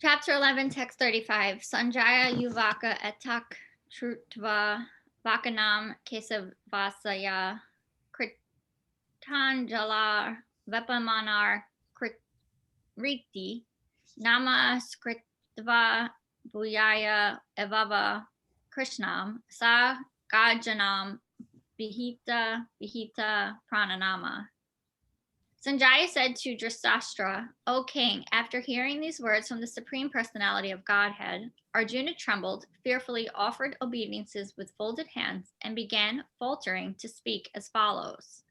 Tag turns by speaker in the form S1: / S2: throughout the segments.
S1: Chapter 11, text 35. Sanjaya Yuvaka etak trutva vakanam kesavasaya kritanjala vepamanar kriti nama skritva bhuyaya evava krishnam sa gajanam vihita prananama. Sanjaya said to Dhritarashtra, O king, after hearing these words from the Supreme Personality of Godhead, Arjuna trembled, fearfully offered obeisances with folded hands, and began faltering to speak as follows.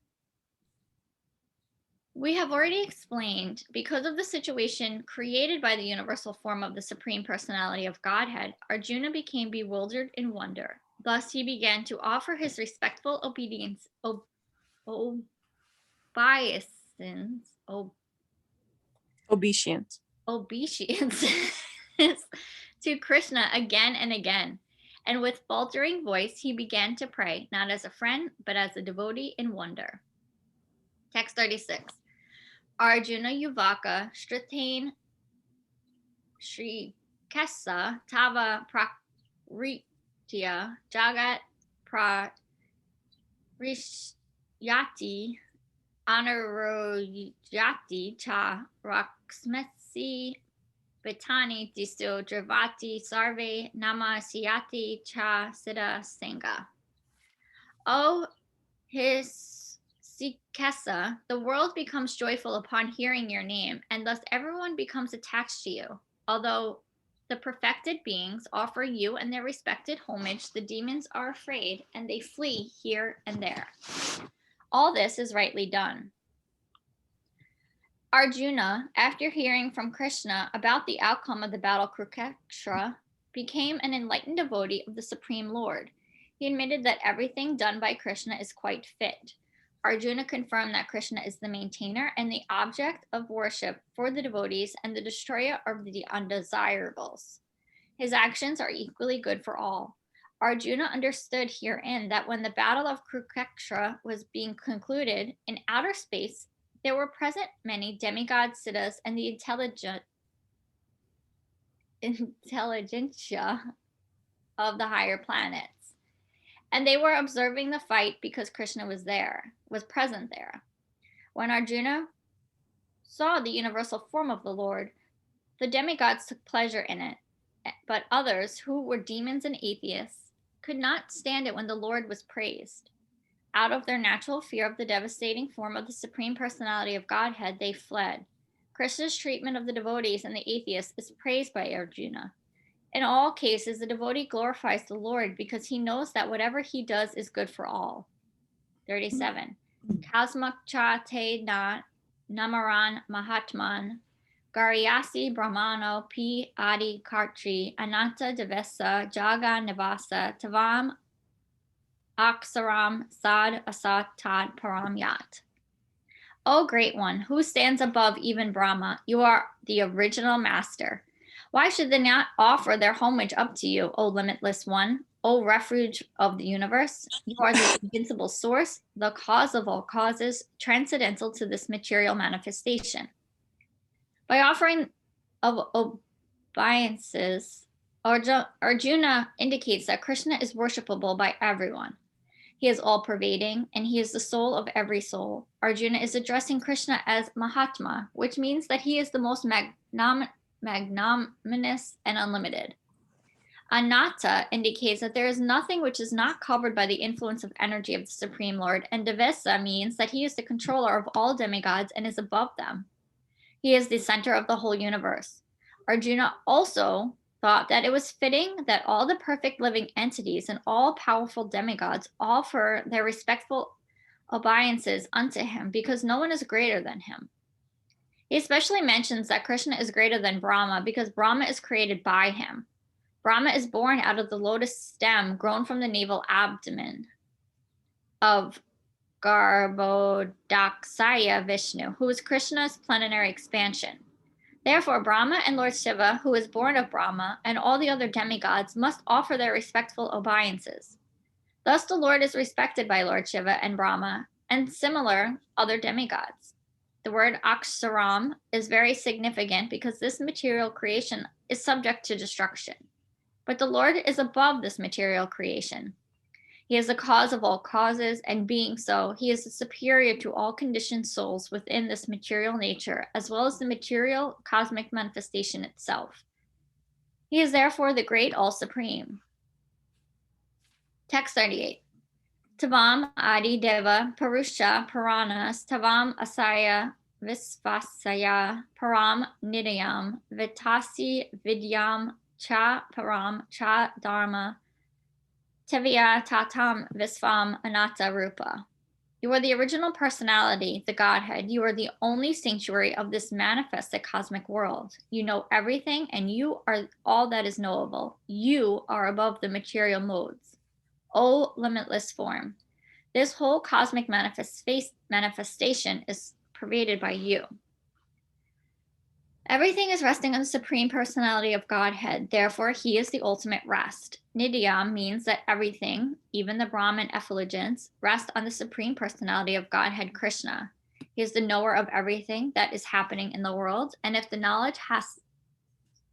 S1: We have already explained, because of the situation created by the universal form of the Supreme Personality of Godhead, Arjuna became bewildered in wonder. Thus he began to offer his respectful obeisance to Krishna again and again. And with faltering voice, he began to pray, not as a friend, but as a devotee in wonder. Text 36. Arjuna Yuvaka Shritain Shri Kesa Tava Prakritya Jagat Prarishyati Anaroyati Cha Raksmesi Vitani Disto Dravati Sarve Namasiyati Cha Siddha Sangha. O his Sikesa, the world becomes joyful upon hearing your name, and thus everyone becomes attached to you. Although the perfected beings offer you and their respected homage, the demons are afraid and they flee here and there. All this is rightly done. Arjuna, after hearing from Krishna about the outcome of the battle Kurukshetra, became an enlightened devotee of the Supreme Lord. He admitted that everything done by Krishna is quite fit. Arjuna confirmed that Krishna is the maintainer and the object of worship for the devotees and the destroyer of the undesirables. His actions are equally good for all. Arjuna understood herein that when the battle of Kurukshetra was being concluded, in outer space, there were present many demigod siddhas and the intelligentsia of the higher planets. And they were observing the fight because Krishna was present there. When Arjuna saw the universal form of the Lord, the demigods took pleasure in it. But others, who were demons and atheists, could not stand it when the Lord was praised. Out of their natural fear of the devastating form of the Supreme Personality of Godhead, they fled. Krishna's treatment of the devotees and the atheists is praised by Arjuna. In all cases, the devotee glorifies the Lord because he knows that whatever he does is good for all. 37. Kasmakcha te na namaran mahatman Garyasi Brahmano P. Adi Kartri Ananta Devesa Jaga Nivasa Tavam Aksaram Sad Asat Tad Param Yat. O great one, who stands above even Brahma, you are the original master. Why should they not offer their homage up to you, O limitless one, O refuge of the universe? You are the invincible source, the cause of all causes, transcendental to this material manifestation. By offering of obeisances, Arjuna indicates that Krishna is worshipable by everyone. He is all-pervading, and he is the soul of every soul. Arjuna is addressing Krishna as Mahatma, which means that he is the most magnanimous and unlimited. Anatta indicates that there is nothing which is not covered by the influence of energy of the Supreme Lord, and Devesa means that he is the controller of all demigods and is above them. He is the center of the whole universe. Arjuna also thought that it was fitting that all the perfect living entities and all powerful demigods offer their respectful obeisances unto him, because no one is greater than him. He especially mentions that Krishna is greater than Brahma because Brahma is created by him. Brahma is born out of the lotus stem grown from the navel abdomen of Garbhodakshaya Vishnu, who is Krishna's plenary expansion. Therefore, Brahma and Lord Shiva, who is born of Brahma, and all the other demigods must offer their respectful obeisances. Thus, the Lord is respected by Lord Shiva and Brahma and similar other demigods. The word Aksharam is very significant because this material creation is subject to destruction. But the Lord is above this material creation. He is the cause of all causes, and being so, he is superior to all conditioned souls within this material nature, as well as the material cosmic manifestation itself. He is therefore the great all supreme. Text 38. Tavam Adi Deva Purusha Puranas Tavam Asaya Visvasaya Param Nidayam Vitasi Vidyam Cha Param Cha Dharma Tevya Tatam Visvam Anatta Rupa. You are the original personality, the Godhead. You are the only sanctuary of this manifested cosmic world. You know everything, and you are all that is knowable. You are above the material modes. O limitless form. This whole cosmic manifestation is pervaded by you. Everything is resting on the Supreme Personality of Godhead. Therefore, he is the ultimate rest. Nidyam means that everything, even the Brahman effulgence, rests on the Supreme Personality of Godhead Krishna. He is the knower of everything that is happening in the world, and if the knowledge has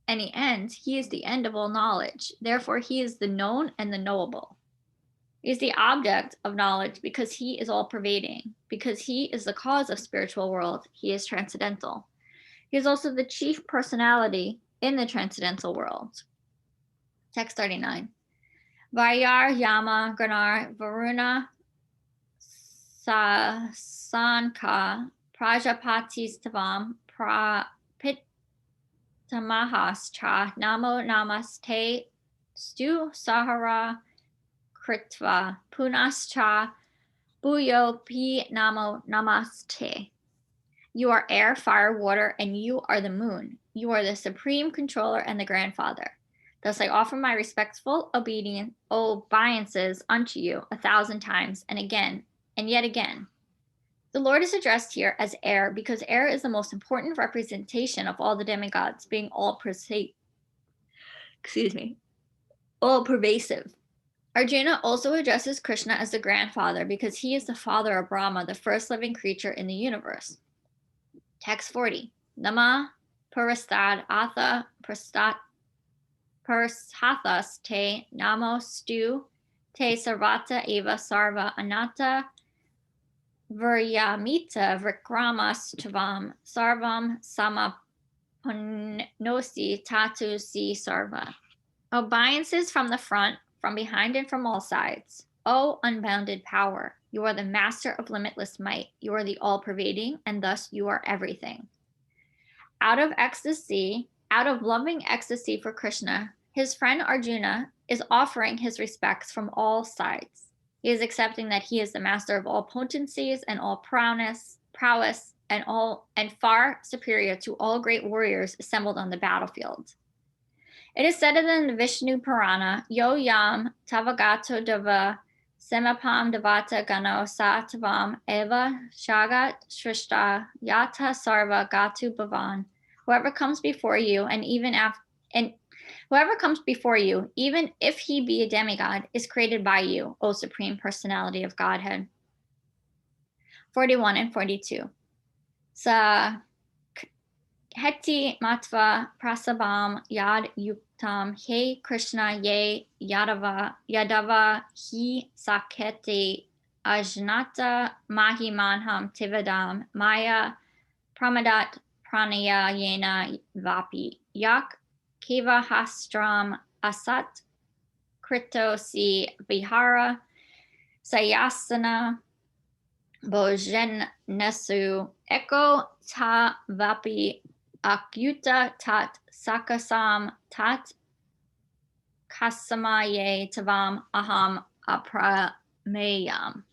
S1: any end, he is the end of all knowledge. Therefore, he is the known and the knowable. He is the object of knowledge because he is all pervading. Because he is the cause of spiritual world, he is transcendental. He is also the chief personality in the transcendental world. Text 39. Vayar Yama Ganar Varuna Sasanka Prajapatis Tavam Prapitamahascha Namo Namaste Stu Sahara Kritva Punascha Bhuyo Pi Namo Namaste. You are air, fire, water, and you are the moon. You are the supreme controller and the grandfather. Thus I offer my respectful obeisances unto you 1,000 times, and again, and yet again. The Lord is addressed here as air because air is the most important representation of all the demigods, being all pervasive. Arjuna also addresses Krishna as the grandfather because he is the father of Brahma, the first living creature in the universe. Text 40. Nama Purastad Atha Purasthathas Te Namo Stu Te Sarvata Eva Sarva Anatta Viryamita Vikramas Tavam Sarvam Samapunosi Tatu Si Sarva. Obeisances from the front, from behind, and from all sides. O unbounded power, you are the master of limitless might. You are the all-pervading, and thus you are everything. Out of loving ecstasy for Krishna, his friend Arjuna is offering his respects from all sides. He is accepting that he is the master of all potencies and all prowess, and far superior to all great warriors assembled on the battlefield. It is said in the Vishnu Purana, Yo Yam Tavagato Deva Semapam Devata Gano Sa Tavam Eva Shagat Shrishta Yata Sarva Gatu Bhavan. Whoever comes before you, even if he be a demigod, is created by you, O Supreme Personality of Godhead. 41 and 42. Sa Heti Matva Prasabam Yad Yuktam He Krishna Ye Yadava He Saketi Ajnata Mahimanham Tivadam Maya Pramadat Pranaya Yena Vapi Yak Kiva Hastram Asat Krito Si Vihara Sayasana Bojen Nesu Eko Ta Vapi Akyuta Tat Sakasam Tat Kasamaye Tavam Aham Aprameyam.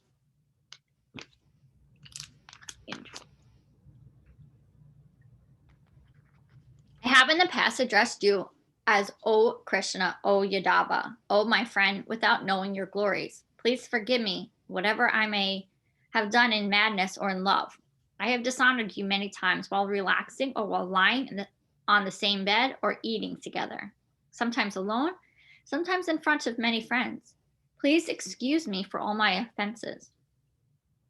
S1: in the past addressed you as O Krishna, O Yadava, O my friend, without knowing your glories. Please forgive me, whatever I may have done in madness or in love. I have dishonored you many times while relaxing or while lying on the same bed or eating together, sometimes alone, sometimes in front of many friends. Please excuse me for all my offenses.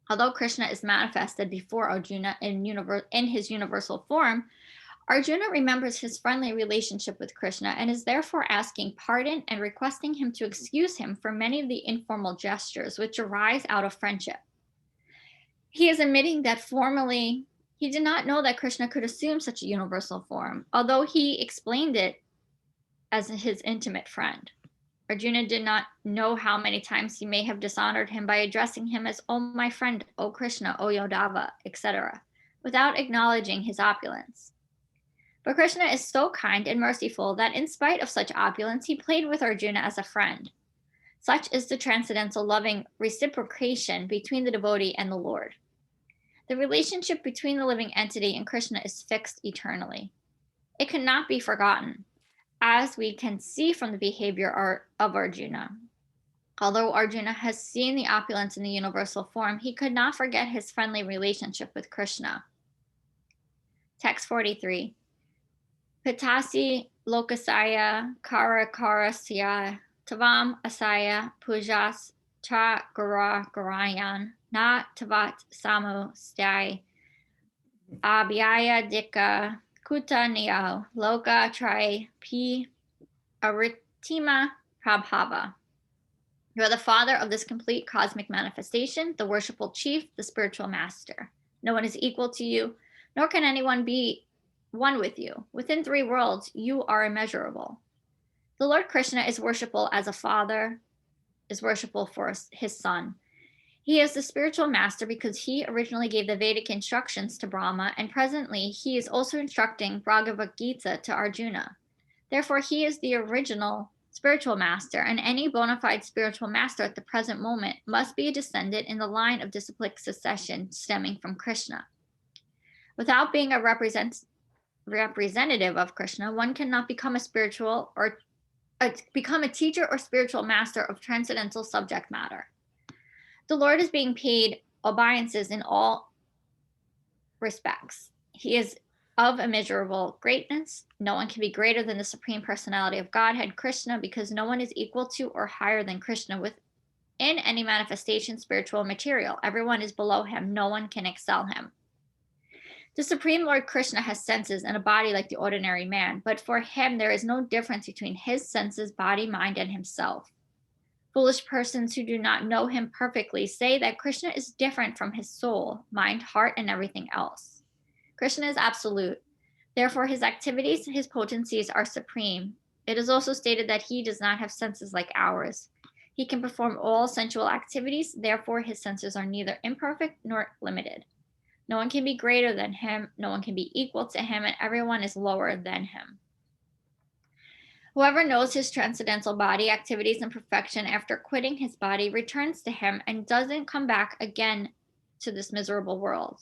S1: Although Krishna is manifested before Arjuna in his universal form, Arjuna remembers his friendly relationship with Krishna and is therefore asking pardon and requesting him to excuse him for many of the informal gestures which arise out of friendship. He is admitting that formally he did not know that Krishna could assume such a universal form, although he explained it as his intimate friend. Arjuna did not know how many times he may have dishonored him by addressing him as, "Oh, my friend, O Krishna, O Yadava," etc., without acknowledging his opulence. But Krishna is so kind and merciful that in spite of such opulence, he played with Arjuna as a friend. Such is the transcendental loving reciprocation between the devotee and the Lord. The relationship between the living entity and Krishna is fixed eternally. It cannot be forgotten, as we can see from the behavior of Arjuna. Although Arjuna has seen the opulence in the universal form, he could not forget his friendly relationship with Krishna. Text 43. Pitasi lokasaya karakarasya tavam asaya pujas cha gura garayan na tavat samu stai abhyaya dika kuta niyao loka tri pi aritima prabhava. You are the father of this complete cosmic manifestation, the worshipful chief, the spiritual master. No one is equal to you, nor can anyone be one with you. Within 3 worlds, you are immeasurable. The Lord Krishna is worshipful as a father is worshipful for his son. He is the spiritual master because he originally gave the Vedic instructions to Brahma, and presently he is also instructing Bhagavad Gita to Arjuna. Therefore, he is the original spiritual master, and any bona fide spiritual master at the present moment must be a descendant in the line of disciplic succession stemming from Krishna. Without being a representative of Krishna, one cannot become a teacher or spiritual master of transcendental subject matter. The Lord is being paid obeisances in all respects. He is of immeasurable greatness. No one can be greater than the Supreme Personality of Godhead, Krishna, because no one is equal to or higher than Krishna within any manifestation, spiritual or material. Everyone is below him. No one can excel him. The Supreme Lord Krishna has senses and a body like the ordinary man, but for him there is no difference between his senses, body, mind, and himself. Foolish persons who do not know him perfectly say that Krishna is different from his soul, mind, heart, and everything else. Krishna is absolute. Therefore, his activities, his potencies are supreme. It is also stated that he does not have senses like ours. He can perform all sensual activities. Therefore, his senses are neither imperfect nor limited. No one can be greater than him. No one can be equal to him, and everyone is lower than him. Whoever knows his transcendental body, activities, and perfection after quitting his body returns to him and doesn't come back again to this miserable world.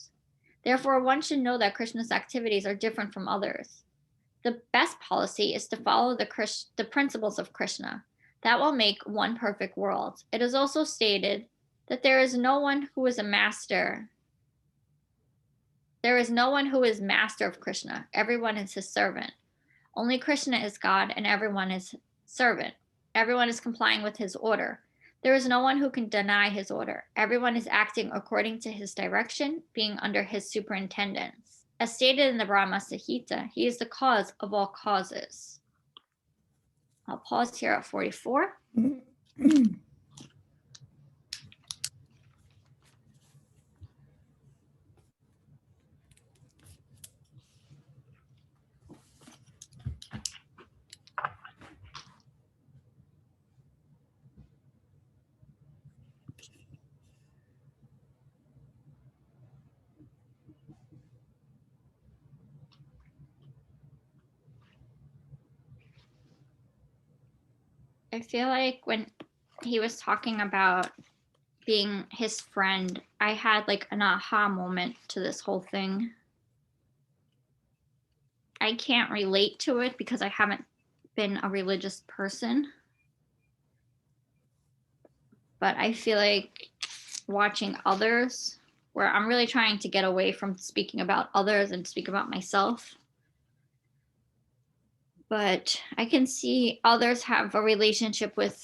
S1: Therefore, one should know that Krishna's activities are different from others. The best policy is to follow the principles of Krishna. That will make one perfect world. It is also stated that there is no one who is a master. There is no one who is master of Krishna. Everyone is his servant. Only Krishna is God and everyone is servant. Everyone is complying with his order. There is no one who can deny his order. Everyone is acting according to his direction, being under his superintendence. As stated in the Brahma Samhita, he is the cause of all causes. I'll pause here at 44. I feel like when he was talking about being his friend, I had like an aha moment to this whole thing. I can't relate to it because I haven't been a religious person. But I feel like watching others, where I'm really trying to get away from speaking about others and speak about myself. But I can see others have a relationship with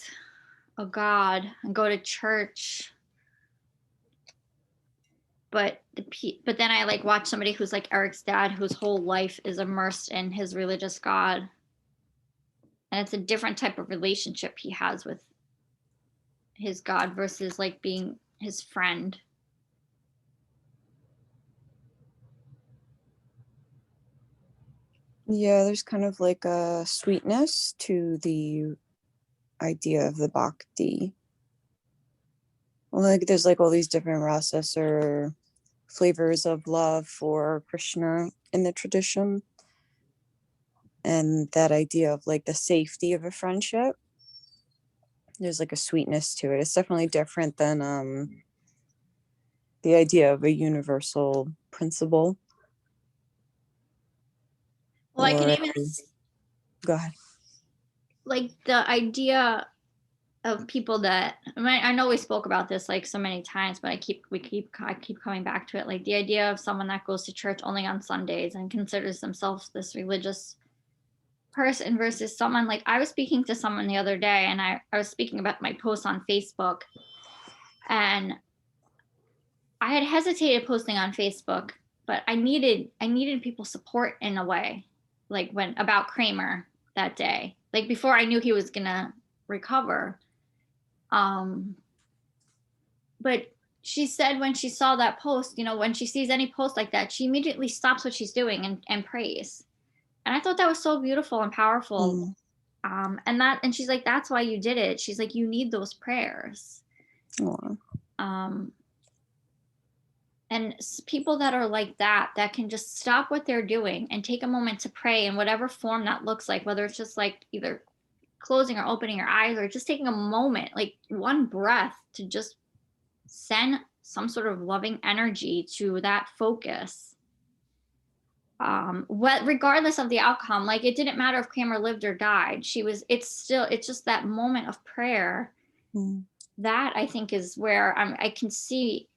S1: a God and go to church. But then I like watch somebody who's like Eric's dad, whose whole life is immersed in his religious God, and it's a different type of relationship he has with his God versus like being his friend.
S2: Yeah, there's kind of like a sweetness to the idea of the bhakti. Like there's like all these different rasas or flavors of love for Krishna in the tradition. And that idea of like the safety of a friendship, there's like a sweetness to it. It's definitely different than the idea of a universal principle.
S1: Well, I can even
S2: go ahead.
S1: like the idea of people that I know we spoke about this like so many times, but I keep coming back to it. Like the idea of someone that goes to church only on Sundays and considers themselves this religious person versus someone like I was speaking to someone the other day, and I was speaking about my post on Facebook, and I had hesitated posting on Facebook, but I needed people's support in a way, like when about Kramer that day, like before I knew he was gonna recover. But she said when she saw that post, when she sees any post like that, she immediately stops what she's doing and prays. And I thought that was so beautiful and powerful. And she's like, that's why you did it. She's like, you need those prayers. Um, and people that are like that can just stop what they're doing and take a moment to pray in whatever form that looks like, whether it's just like either closing or opening your eyes or just taking a moment, like one breath to just send some sort of loving energy to that focus. Regardless of the outcome, like it didn't matter if Kramer lived or died. It's just that moment of prayer. That I think is where I can see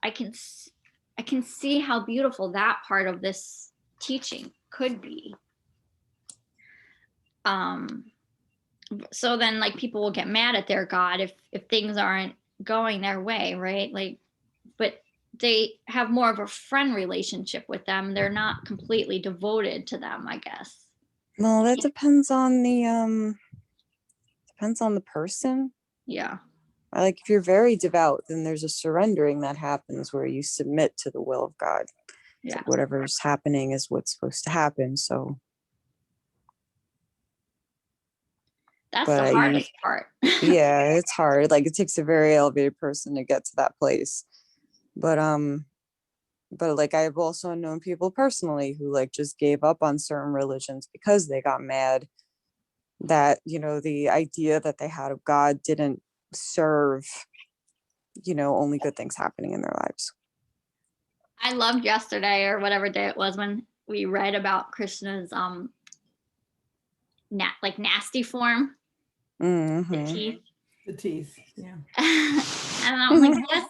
S1: how beautiful that part of this teaching could be. So then like people will get mad at their God if things aren't going their way, right? Like, but they have more of a friend relationship with them. They're not completely devoted to them, I guess.
S2: Well, that depends on the person.
S1: Yeah.
S2: Like if you're very devout, then there's a surrendering that happens where you submit to the will of God. Yeah. Like whatever's happening is what's supposed to happen. So
S1: that's the hardest part.
S2: Yeah, it's hard. Like it takes a very elevated person to get to that place. But like I've also known people personally who like just gave up on certain religions because they got mad that, the idea that they had of God didn't serve, only good things happening in their lives.
S1: I loved yesterday or whatever day it was when we read about Krishna's nasty form.
S2: Mm-hmm.
S3: The teeth. Yeah.
S1: And I'm like, yes,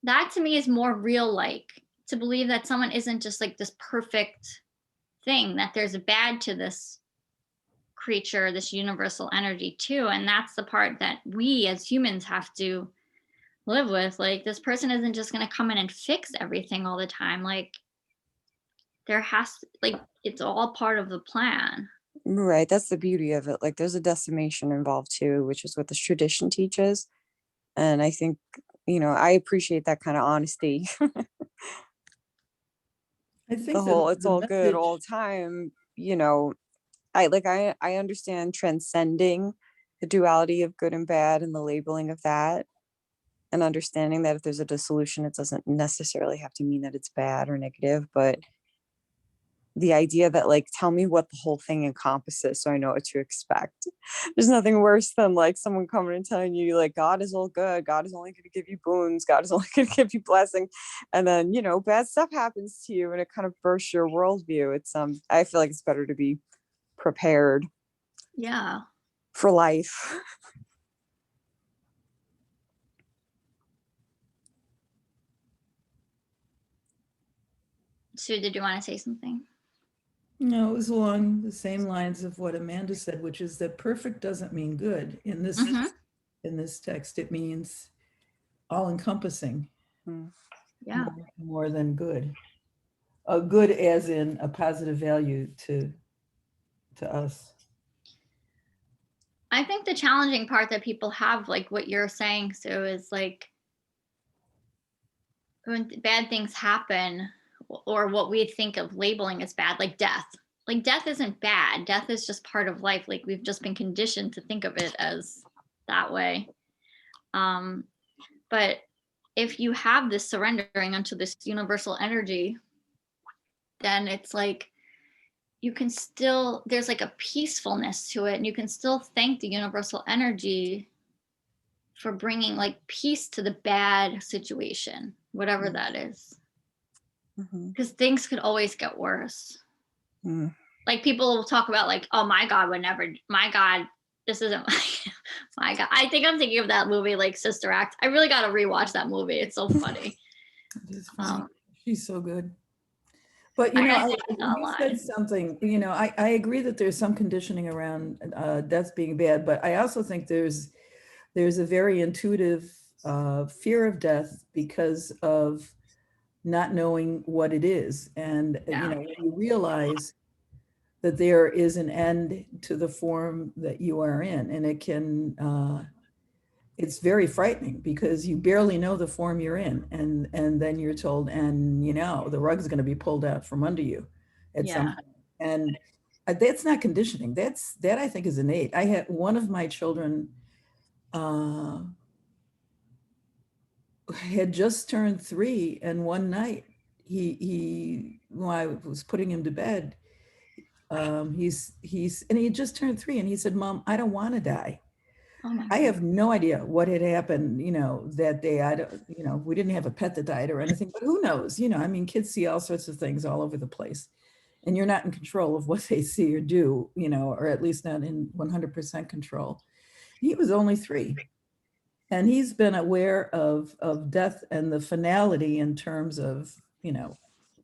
S1: that to me is more real, like to believe that someone isn't just like this perfect thing, that there's a bad to this creature, this universal energy too. And that's the part that we as humans have to live with. Like this person isn't just going to come in and fix everything all the time. Like it's all part of the plan.
S2: Right. That's the beauty of it. Like there's a decimation involved too, which is what this tradition teaches. And I think, I appreciate that kind of honesty.
S3: I think
S2: it's all good all the time. I understand transcending the duality of good and bad and the labeling of that, and understanding that if there's a dissolution, it doesn't necessarily have to mean that it's bad or negative, but the idea that like, tell me what the whole thing encompasses so I know what to expect. There's nothing worse than like someone coming and telling you like, God is all good, God is only going to give you boons, God is only going to give you blessing, and then, you know, bad stuff happens to you and it kind of bursts your worldview. It's I feel like it's better to be prepared
S1: Yeah.
S2: for life.
S1: Sue, did you want to say something?
S3: No, it was along the same lines of what Amanda said, which is that perfect doesn't mean good. In this text, it means all encompassing.
S1: Yeah.
S3: More than good. A good as in a positive value to us.
S1: I think the challenging part that people have, like what you're saying, Sue, is like when bad things happen, or what we think of labeling as bad, like death. Like death isn't bad. Death is just part of life. Like we've just been conditioned to think of it as that way. But if you have this surrendering unto this universal energy, then it's like you can still, there's like a peacefulness to it, and you can still thank the universal energy for bringing like peace to the bad situation, whatever that is. Because things could always get worse. Like people will talk about like, oh, my God would never, my God, this isn't my God. I think I'm thinking of that movie, like Sister Act. I really got to rewatch that movie. It's so funny.
S3: She's so good. But, you know, you said something, you know, I agree that there's some conditioning around death being bad, but I also think there's a very intuitive fear of death because of not knowing what it is. And, you know, when you realize that there is an end to the form that you are in, and it can, it's very frightening because you barely know the form you're in, and then you're told, and you know, the rug is going to be pulled out from under you at some point. And that's not conditioning. That I think is innate. I had one of my children had just turned 3, and one night when I was putting him to bed, and he had just turned 3, and he said, "Mom, I don't want to die." I have no idea what had happened, you know, that day. You know, we didn't have a pet that died or anything, but who knows? You know, I mean, kids see all sorts of things all over the place, and you're not in control of what they see or do, you know, or at least not in 100% control. He was only 3. And he's been aware of death and the finality in terms of, you know,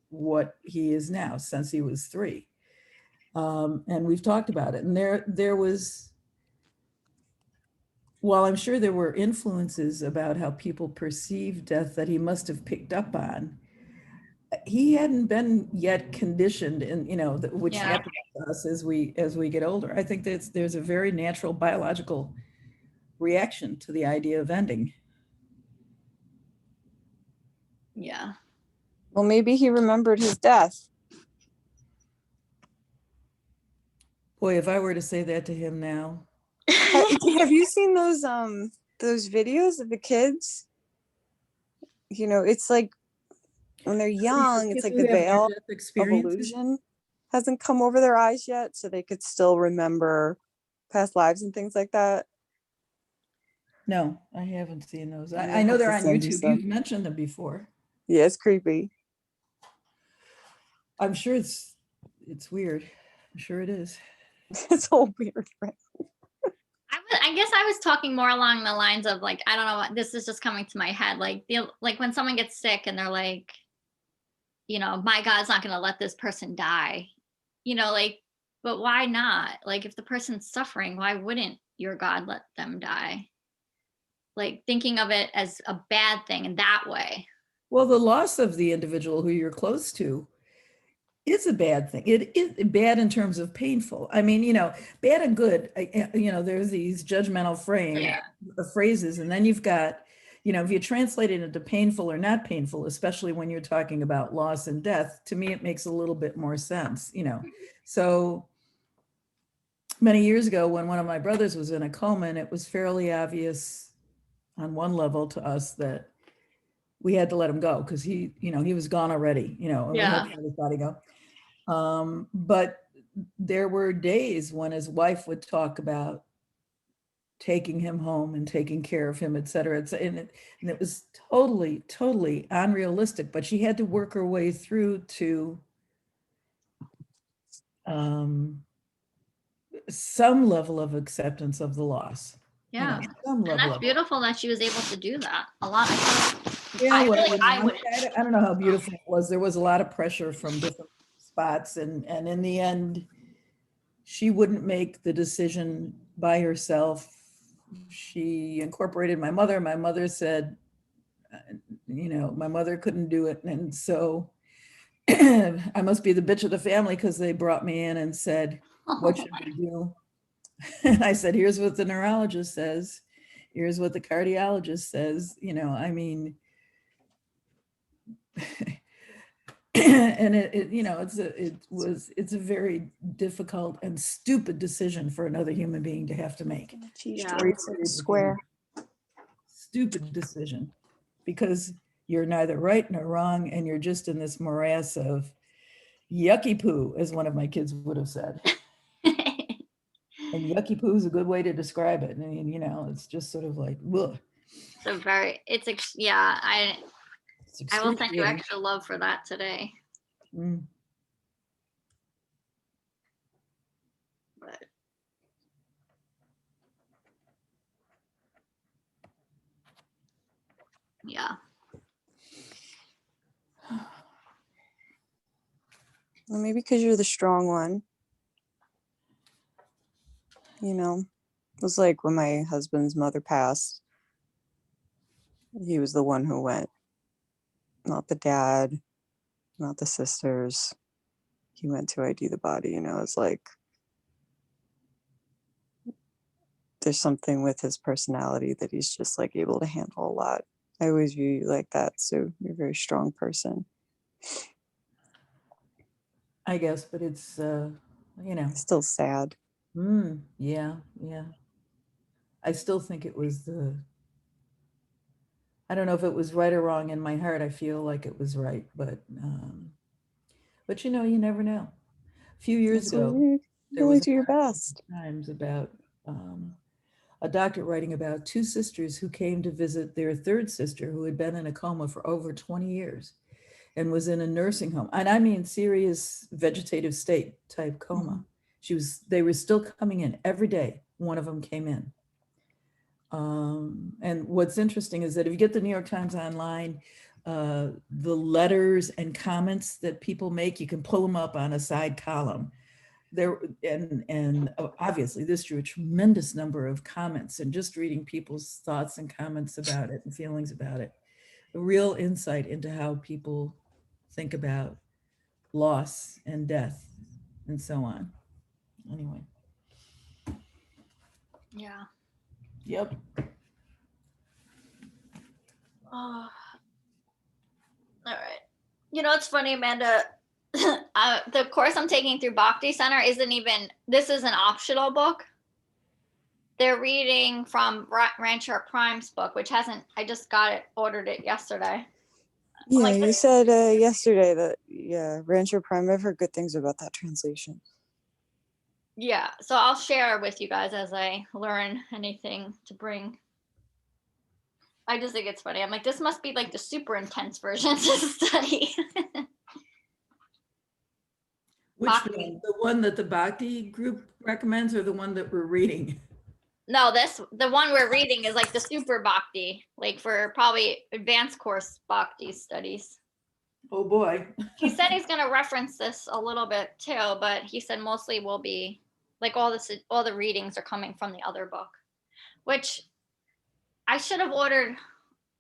S3: what he is now since he was 3. And we've talked about it. And there was, while I'm sure there were influences about how people perceive death that he must have picked up on, he hadn't been yet conditioned in, you know, which happens to us as we get older. I think there's a very natural biological reaction to the idea of ending.
S1: Yeah.
S2: Well, maybe he remembered his death.
S3: Boy, if I were to say that to him now.
S2: Have you seen those videos of the kids? You know, it's like when they're young, it's like the veil of illusion hasn't come over their eyes yet, so they could still remember past lives and things like that.
S3: No, I haven't seen those. I know they're on YouTube. You've mentioned them before.
S2: Yeah, it's creepy.
S3: I'm sure it's weird. I'm sure it is.
S2: It's all weird, right?
S1: I guess I was talking more along the lines of like, I don't know, this is just coming to my head. Like when someone gets sick and they're like, you know, my God's not going to let this person die, you know, like, but why not? Like if the person's suffering, why wouldn't your God let them die? Like thinking of it as a bad thing in that way.
S3: Well, the loss of the individual who you're close to is a bad thing. It is bad in terms of painful. I mean, you know, bad and good, you know, there's these judgmental phrases, and then you've got, you know, if you translate it into painful or not painful, especially when you're talking about loss and death, to me, it makes a little bit more sense, you know. So many years ago, when one of my brothers was in a coma, and it was fairly obvious on one level to us that we had to let him go because he, you know, he was gone already, you know, and we had to let his body go. But there were days when his wife would talk about taking him home and taking care of him, et cetera. And it was totally, totally unrealistic, but she had to work her way through to some level of acceptance of the loss.
S1: Yeah.
S3: Some
S1: And
S3: level
S1: that's
S3: of
S1: beautiful that she was able to do that. A lot.
S3: Yeah, well,
S1: I wouldn't.
S3: I don't know how beautiful it was. There was a lot of pressure from different spots, and in the end, she wouldn't make the decision by herself. She incorporated my mother. My mother said, my mother couldn't do it, and so I must be the bitch of the family because they brought me in and said, "What should we do?" And I said, "Here's what the neurologist says. Here's what the cardiologist says." I mean. And it's a very difficult and stupid decision for another human being to have to make.
S2: Square.
S3: Stupid decision, because you're neither right nor wrong, and you're just in this morass of yucky poo, as one of my kids would have said. And yucky poo is a good way to describe it. I mean, it's just sort of like, ugh.
S1: I will send you extra love for that today. But yeah.
S2: Well, maybe because you're the strong one. It was like when my husband's mother passed, he was the one who went, not the dad, not the sisters. He went to ID the body. It's like there's something with his personality that he's just like able to handle a lot. I always view you like that, so you're a very strong person.
S3: I guess, but it's
S2: still sad.
S3: Yeah. I still think it was I don't know if it was right or wrong. In my heart, I feel like it was right, but you never know. A few years ago, there was
S2: do your best.
S3: Times about a doctor writing about two sisters who came to visit their third sister, who had been in a coma for over 20 years and was in a nursing home. And I mean, serious vegetative state type coma. They were still coming in every day. One of them came in. And what's interesting is that if you get the New York Times online, the letters and comments that people make, you can pull them up on a side column. And obviously this drew a tremendous number of comments, and just reading people's thoughts and comments about it and feelings about it, a real insight into how people think about loss and death and so on. Anyway.
S1: Yeah.
S3: Yep.
S1: All right. It's funny, Amanda. The course I'm taking through Bhakti Center this is an optional book. They're reading from Rancher Prime's book, which I just ordered it yesterday.
S2: Yeah, you said yesterday that, Rancher Prime, I've heard good things about that translation.
S1: Yeah, so I'll share with you guys as I learn anything to bring. I just think it's funny. I'm like, this must be like the super intense version to study.
S3: Which one? The one that the Bhakti group recommends, or the one that we're reading?
S1: No, the one we're reading is like the super Bhakti, like for probably advanced course Bhakti studies.
S3: Oh boy.
S1: He said he's going to reference this a little bit too, but he said mostly will be like all the readings are coming from the other book, which I should have ordered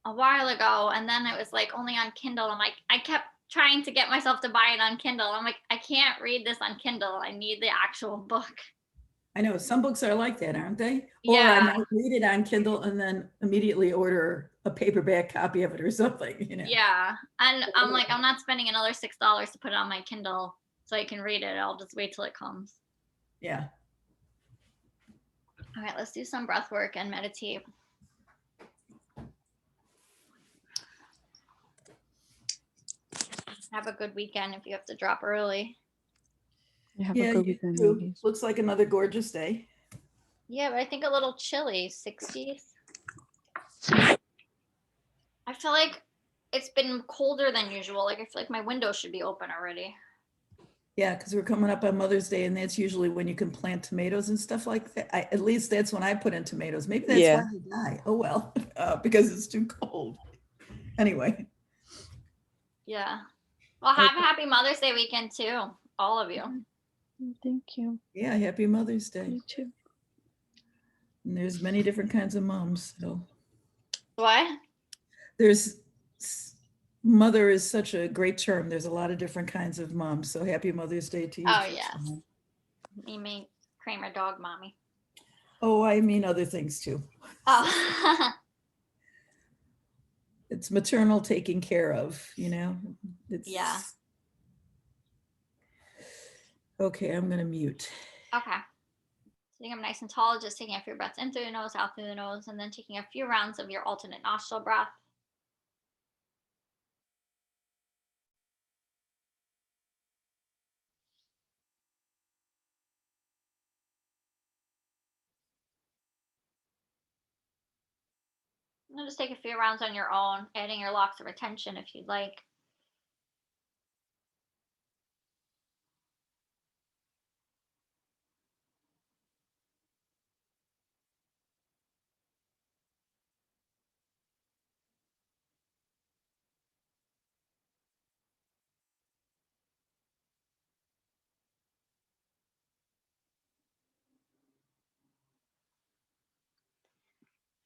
S1: a while ago, and then it was like only on Kindle. I'm like, I kept trying to get myself to buy it on Kindle. I'm like, I can't read this on Kindle. I need the actual book.
S3: I know some books are like that, aren't they?
S1: Yeah.
S3: Or I might read it on Kindle and then immediately order a paperback copy of it or something.
S1: Yeah, and I'm like, I'm not spending another $6 to put it on my Kindle so I can read it. I'll just wait till it comes.
S3: Yeah.
S1: All right, let's do some breath work and meditate. Have a good weekend if you have to drop early.
S2: Have
S3: Yeah,
S2: a good
S3: you
S2: weekend,
S3: too.
S2: ladies.
S3: Looks like another gorgeous day.
S1: Yeah, but I think a little chilly, 60s. I feel like it's been colder than usual. Like I feel like my window should be open already.
S3: Yeah, because we're coming up on Mother's Day, and that's usually when you can plant tomatoes and stuff like that. At least that's when I put in tomatoes. Maybe that's why
S2: Yeah.
S3: they die. Oh well, because it's too cold. Anyway.
S1: Yeah. Well, have a
S3: Okay.
S1: happy Mother's Day weekend too, all of you.
S2: Thank you.
S3: Yeah, happy Mother's Day.
S2: You too.
S3: And there's many different kinds of moms. So
S1: What?
S3: there's mother is such a great term. There's a lot of different kinds of moms. So happy Mother's Day to you.
S1: Oh,
S3: too,
S1: yes.
S3: Shauna.
S1: Me, me, Kramer dog mommy.
S3: Oh, I mean other things too.
S1: Oh.
S3: It's maternal taking care of, you know? It's
S1: Yeah.
S3: Okay, I'm gonna mute.
S1: Okay. Sitting up nice and tall, just taking a few breaths in through the nose, out through the nose, and then taking a few rounds of your alternate nostril breath. And then just take a few rounds on your own, adding your locks of retention if you'd like.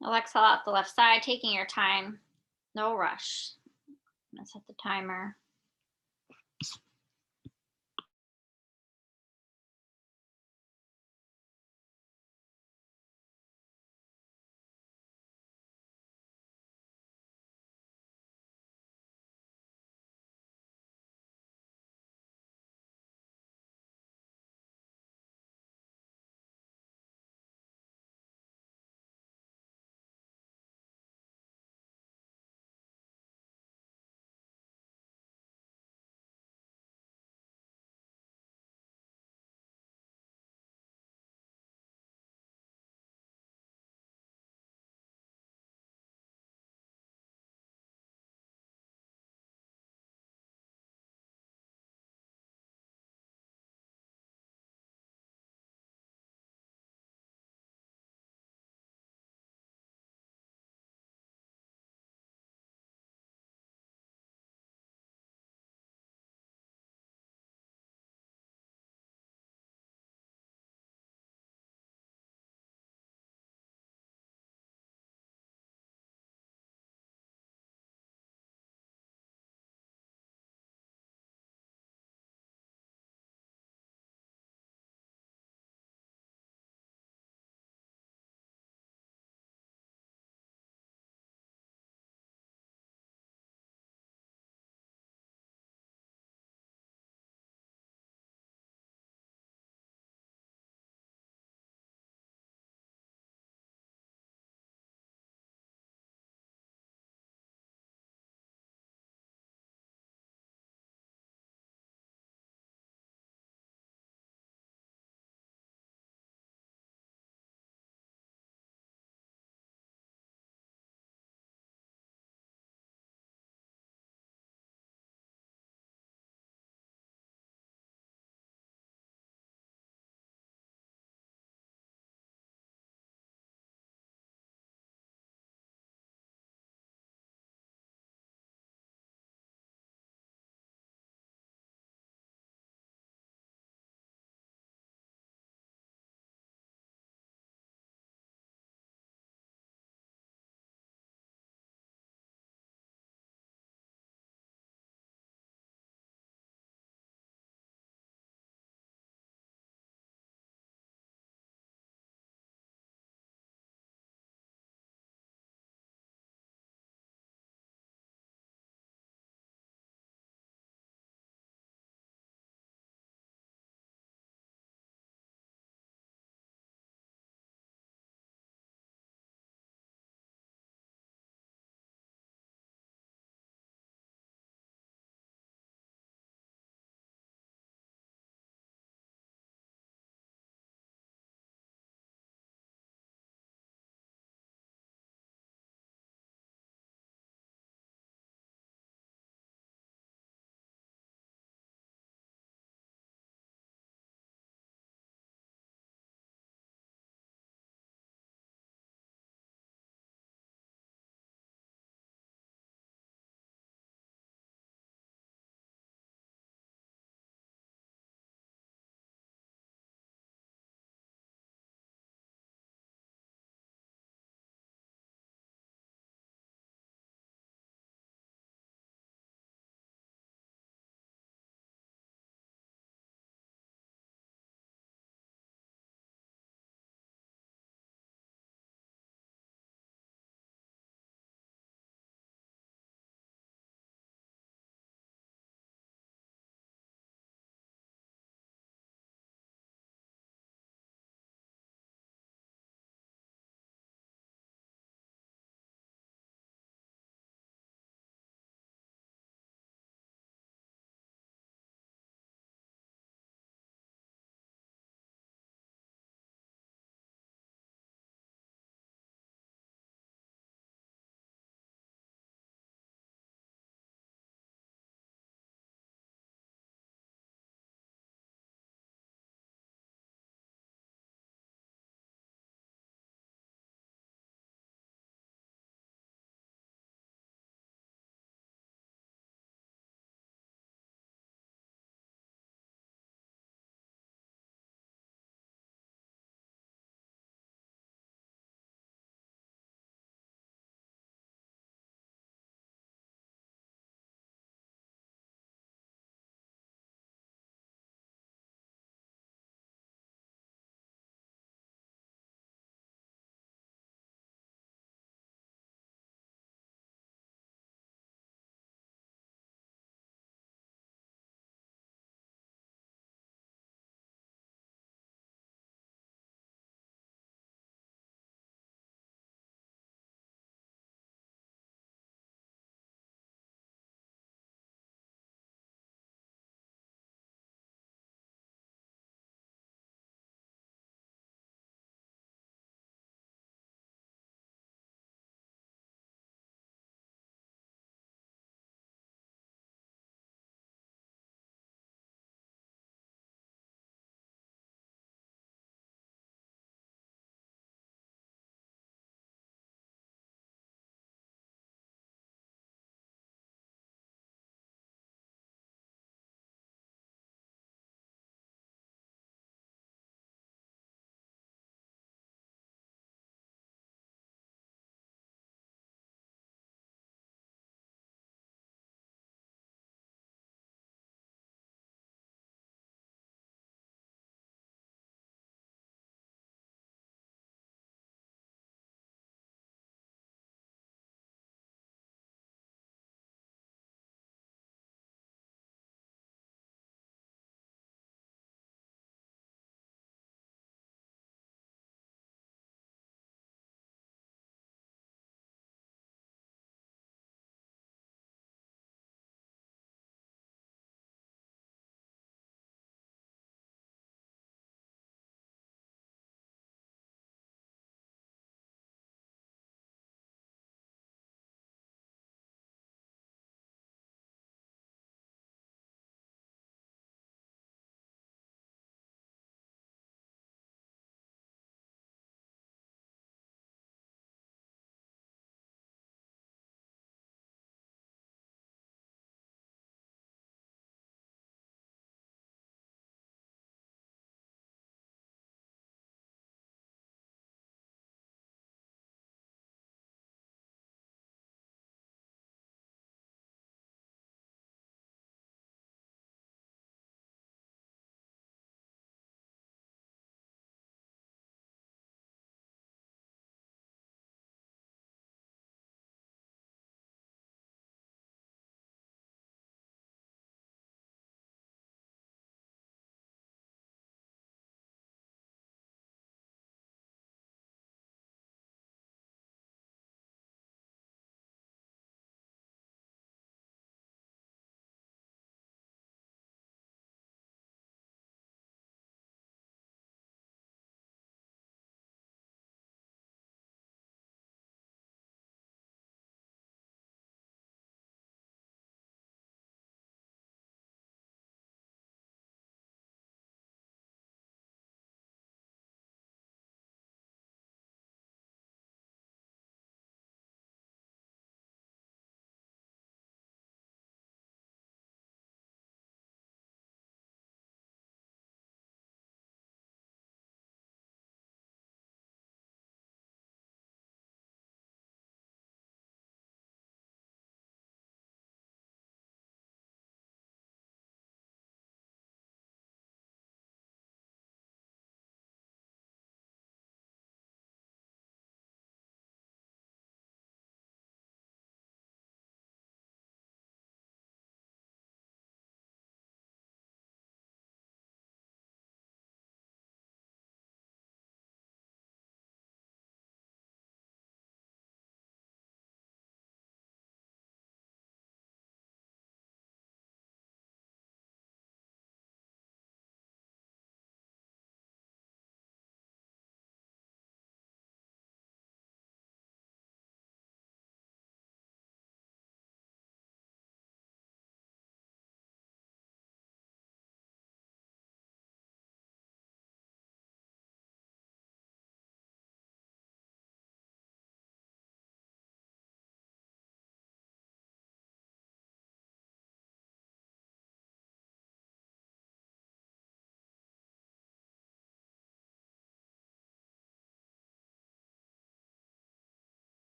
S1: Now exhale out the left side, taking your time. No rush. I'm gonna set the timer.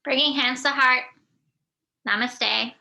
S1: Bringing hands to heart. Namaste.